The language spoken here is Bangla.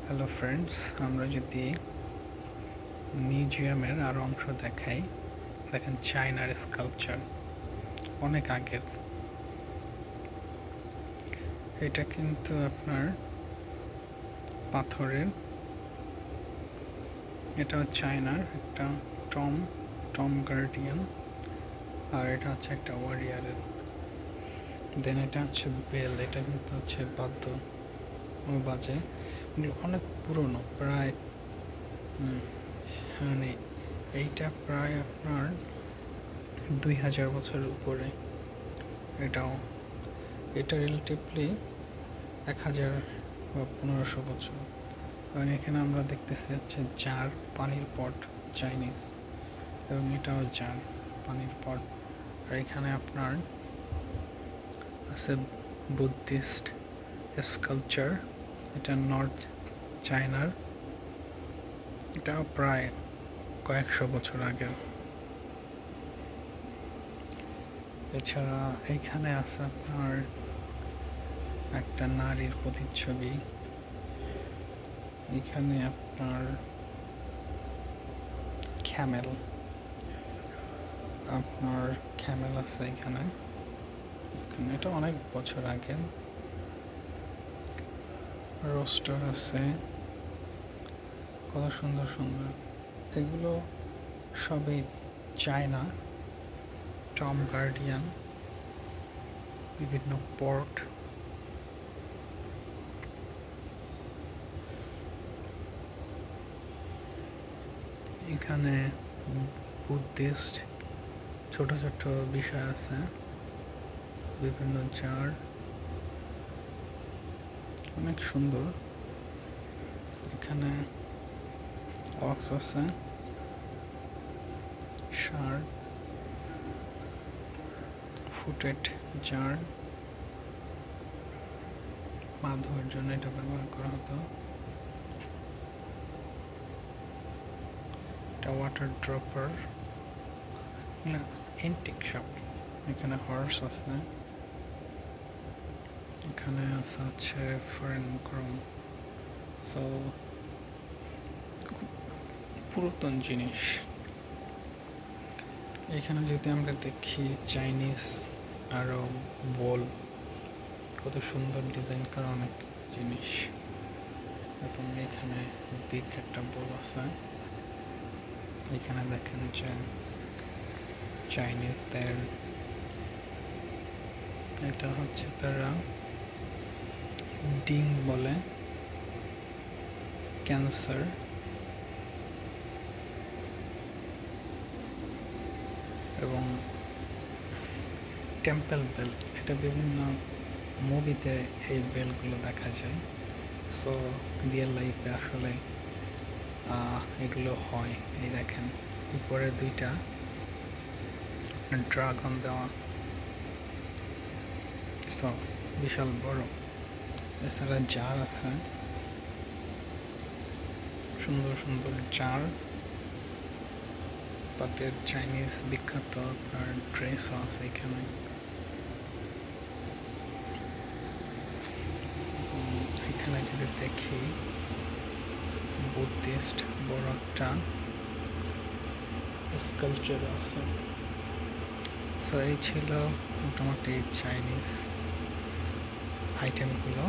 হ্যালো ফ্রেন্ডস, আমরা যদি মিউজিয়ামের আর অংশ দেখাই, দেখেন চায়নার স্কাল্পচার অনেক আগের। এটা কিন্তু আপনার পাথরের, এটা চায়নার একটা টম গার্ডিয়ান, আর এটা হচ্ছে একটা ওয়ারিয়ারের। দেন এটা হচ্ছে বেল, এটা কিন্তু হচ্ছে বাদ্য ও বাজে, অনেক পুরনো, প্রায় মানে এইটা প্রায় আপনার 2000 বছরের উপরে। এটা রিলেটিভলি 1000 বা 1500 বছর। এবং এখানে আমরা দেখতেছি হচ্ছে জার, পানির পট, চাইনিজ, এবং এটাও জার, পানির পট। আর এখানে আপনার আছে বুদ্ধিস্ট স্কাল্পচার, এটা নর্থ চায়নার, এটা প্রায় কয়েকশো বছর আগে। এছাড়া এইখানে আছে আপনার একটা নারীর প্রতিচ্ছবি, এখানে আপনার ক্যামেল আছে এখানে। এটা অনেক বছর আগে। রোস্টার আছে, কত সুন্দর সুন্দর। এগুলো সবই চায়না। টম গার্ডিয়ান, বিভিন্ন পোর্ট, এখানে বুদ্ধিস্ট ছোট ছোট বিষয় আছে, বিভিন্ন জার, অনেক সুন্দর। এখানে অক্স আছে, শার্ট, ফুটেড জার, পা ধোয়ার জন্য এটা ব্যবহার করা হতো। এটা ওয়াটার ড্রপার, এন্টিক শপ। এখানে হর্স আছে, এখানে আছে হচ্ছে ফরেন ক্রোম। সো পুরাতন জিনিস। এখানে যদি আমরা দেখি চাইনিজ আরো বোল, কত সুন্দর ডিজাইন করা অনেক জিনিস। এবং এখানে বিগ একটা বোল আছে। এখানে দেখেন যে চাইনিজদের, এটা হচ্ছে তারা ডিং বলে, ক্যান্সার। এবং টেম্পল বেল, এটা বিভিন্ন মুভিতে এই বেলগুলো দেখা যায়। সো রিয়েল লাইফে আসলে এগুলো হয়। এই দেখেন উপরে দুইটা ড্রাগন দেওয়া, সো বিশাল বড়। এছাড়া জার আছে, সুন্দর সুন্দর জার। তাদের চাইনিজ বিখ্যাত আপনার ড্রেসও আছে এখানে। এখানে যদি দেখি বুদ্ধিস্ট বড় একটা স্কাল্পচার আছে। সো এই ছিল মোটামুটি চাইনিজ আইটেমগুলো।